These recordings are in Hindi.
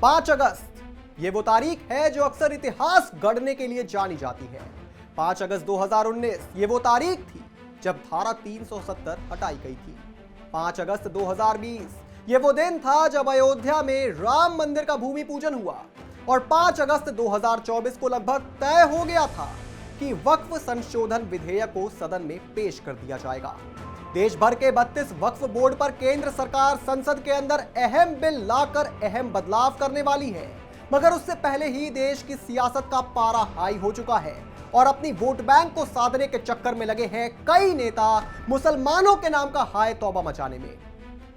5 अगस्त ये वो तारीख है जो अक्सर इतिहास गढ़ने के लिए जानी जाती है। 5 अगस्त 2019 ये वो तारीख थी जब धारा 370 हटाई गई थी। 5 अगस्त 2020 ये वो दिन था जब अयोध्या में राम मंदिर का भूमि पूजन हुआ और 5 अगस्त 2024 को लगभग तय हो गया था कि वक्फ संशोधन विधेयक को सदन में पेश कर दिया जाएगा। देश भर के 32 वक्फ बोर्ड पर केंद्र सरकार संसद के अंदर अहम बिल लाकर अहम बदलाव करने वाली है, मगर उससे पहले ही देश की सियासत का पारा हाई हो चुका है और अपनी वोट बैंक को साधने के चक्कर में लगे हैं कई नेता मुसलमानों के नाम का हाय तौबा मचाने में।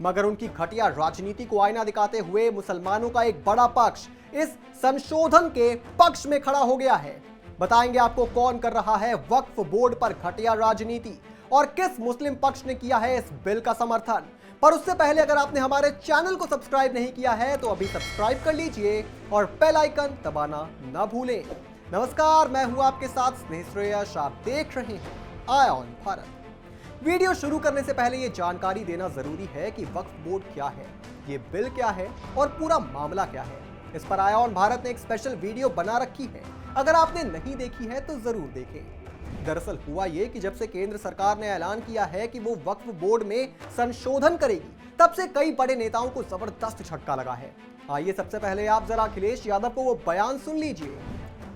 मगर उनकी घटिया राजनीति को आईना दिखाते हुए मुसलमानों का एक बड़ा पक्ष इस संशोधन के पक्ष में खड़ा हो गया है। बताएंगे आपको कौन कर रहा है वक्फ बोर्ड पर घटिया राजनीति और किस मुस्लिम पक्ष ने किया है इस बिल का समर्थन। पर उससे पहले अगर आपने हमारे चैनल को सब्सक्राइब नहीं किया है तो अभी सब्सक्राइब कर लीजिए और बेल आइकन दबाना ना भूलें। नमस्कार, मैं हूं आपके साथ स्नेह श्रेयस। आप देख रहे हैं आय ऑन भारत। वीडियो शुरू करने से पहले ये जानकारी देना जरूरी है कि वक्फ बोर्ड क्या है, ये बिल क्या है और पूरा मामला क्या है। इस पर आय ऑन भारत ने एक स्पेशल वीडियो बना रखी है, अगर आपने नहीं देखी है तो जरूर देखें। दरअसल हुआ ये कि जब से केंद्र सरकार ने ऐलान किया है कि वो वक्फ बोर्ड में संशोधन करेगी, तब से कई बड़े नेताओं को जबरदस्त झटका लगा है। आइए सबसे पहले आप जरा अखिलेश यादव को वो बयान सुन लीजिए।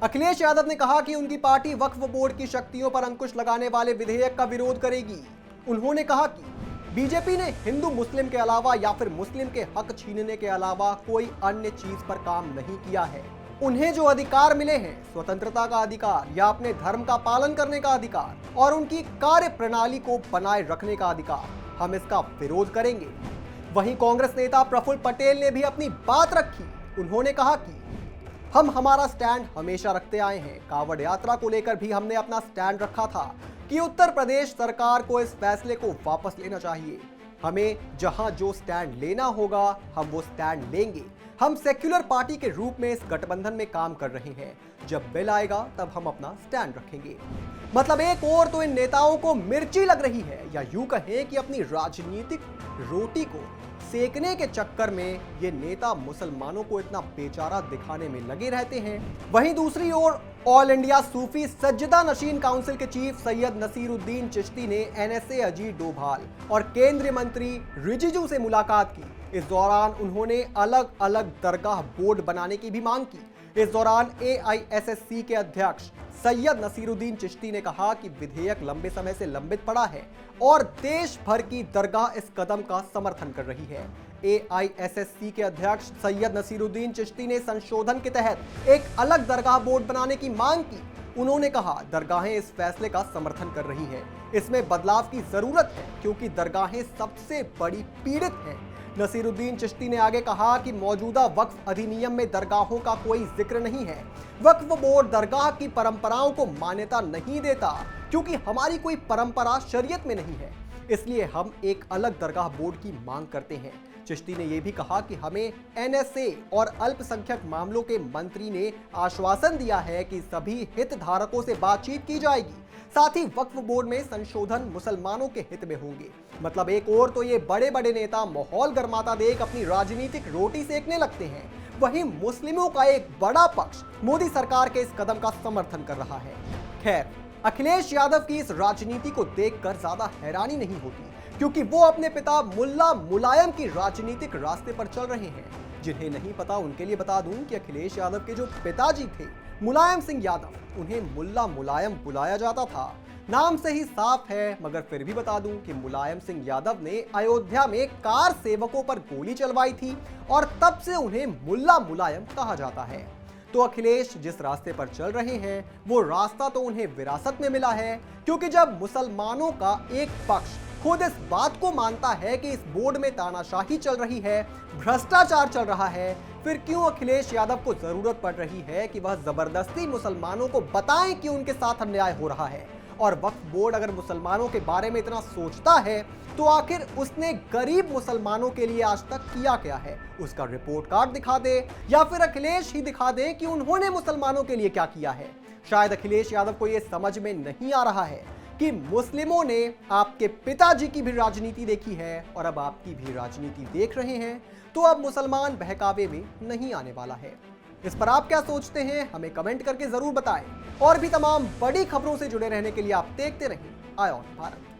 अखिलेश यादव ने कहा कि उनकी पार्टी वक्फ बोर्ड की शक्तियों पर अंकुश लगाने वाले विधेयक का विरोध करेगी। उन्होंने कहा कि बीजेपी ने हिंदू मुस्लिम के अलावा या फिर मुस्लिम के हक छीनने के अलावा कोई अन्य चीज पर काम नहीं किया है। उन्हें जो अधिकार मिले हैं, स्वतंत्रता का अधिकार या अपने धर्म का पालन करने का अधिकार और उनकी कार्य प्रणाली को बनाए रखने का अधिकार, हम इसका विरोध करेंगे। वहीं कांग्रेस नेता प्रफुल्ल पटेल ने भी अपनी बात रखी। उन्होंने कहा कि हम हमारा स्टैंड हमेशा रखते आए हैं। कांवड़ यात्रा को लेकर भी हमने अपना स्टैंड रखा था कि उत्तर प्रदेश सरकार को इस फैसले को वापस लेना चाहिए। हमें जहां जो स्टैंड लेना होगा हम वो स्टैंड लेंगे। हम सेक्युलर पार्टी के रूप में इस गठबंधन में काम कर रहे हैं। जब बिल आएगा तब हम अपना स्टैंड रखेंगे। मतलब एक और तो इन नेताओं को मिर्ची लग रही है, या यूं कहें कि अपनी राजनीतिक रोटी को सेकने के चक्कर में ये नेता मुसलमानों को इतना बेचारा दिखाने में लगे रहते हैं। वहीं दूसरी ओर ऑल इंडिया सूफी सज्जदा नशीन काउंसिल के चीफ सैयद नसीरुद्दीन चिश्ती ने एनएसए अजीत डोभाल और केंद्रीय मंत्री रिजिजू से मुलाकात की। इस दौरान उन्होंने अलग अलग दरगाह बोर्ड बनाने की भी मांग की। इस दौरान एआईएसएससी के अध्यक्ष सैयद नसीरुद्दीन चिश्ती ने कहा कि विधेयक लंबे समय से लंबित पड़ा है और देश भर की दरगाह इस कदम का समर्थन कर रही है। एआईएसएससी के अध्यक्ष सैयद नसीरुद्दीन चिश्ती ने संशोधन के तहत एक अलग दरगाह बोर्ड बनाने की मांग की। उन्होंने कहा दरगाहें इस फैसले का समर्थन कर रही हैं। इसमें बदलाव की जरूरत है क्योंकि दरगाहें सबसे बड़ी पीड़ित हैं। नसीरुद्दीन चिश्ती ने आगे कहा कि मौजूदा वक्फ अधिनियम में दरगाहों का कोई जिक्र नहीं है। वक्फ बोर्ड दरगाह की परंपराओं को मान्यता नहीं देता क्योंकि हमारी कोई परंपरा शरीयत में नहीं है, इसलिए हम एक अलग दरगाह बोर्ड की मांग करते हैं। चिश्ती ने यह भी कहा कि हमें एनएसए और अल्पसंख्यक मामलों के मंत्री ने आश्वासन दिया है कि सभी हितधारकों से बातचीत की जाएगी। साथ ही वक्फ बोर्ड में संशोधन मुसलमानों के हित में होंगे। मतलब एक और तो ये बड़े बड़े नेता माहौल गर्माता देख अपनी राजनीतिक रोटी सेकने लगते हैं, वहीं मुस्लिमों का एक बड़ा पक्ष मोदी सरकार के इस कदम का समर्थन कर रहा है। खैर, अखिलेश यादव की इस राजनीति को देखकर ज्यादा हैरानी नहीं होती क्योंकि वो अपने पिता मुल्ला मुलायम की राजनीतिक रास्ते पर चल रहे हैं। जिन्हें नहीं पता उनके लिए बता दूं कि अखिलेश यादव के जो पिताजी थे मुलायम सिंह यादव, उन्हें मुल्ला मुलायम बुलाया जाता था। नाम से ही साफ है, मगर फिर भी बता दूं कि मुलायम सिंह यादव ने अयोध्या में कार सेवकों पर गोली चलवाई थी और तब से उन्हें मुल्ला मुलायम कहा जाता है। तो अखिलेश जिस रास्ते पर चल रहे हैं वो रास्ता तो उन्हें विरासत में मिला है, क्योंकि जब मुसलमानों का एक पक्ष खुद इस बात को मानता है कि इस बोर्ड में तानाशाही चल रही है, भ्रष्टाचार चल रहा है, फिर क्यों अखिलेश यादव को जरूरत पड़ रही है कि वह जबरदस्ती मुसलमानों को बताएं कि उनके साथ अन्याय हो रहा है। और वक्फ बोर्ड अगर मुसलमानों के बारे में इतना सोचता है तो आखिर उसने गरीब मुसलमानों के लिए आज तक किया क्या है? उसका रिपोर्ट कार्ड दिखा दे या फिर अखिलेश ही दिखा दे कि उन्होंने मुसलमानों के लिए क्या किया है। शायद अखिलेश यादव को यह समझ में नहीं आ रहा है कि मुस्लिमों ने आपके पिताजी की भी राजनीति देखी है और अब आपकी भी राजनीति देख रहे हैं, तो अब मुसलमान बहकावे में नहीं आने वाला है। इस पर आप क्या सोचते हैं, हमें कमेंट करके जरूर बताएं। और भी तमाम बड़ी खबरों से जुड़े रहने के लिए आप देखते रहें आय ऑन भारत।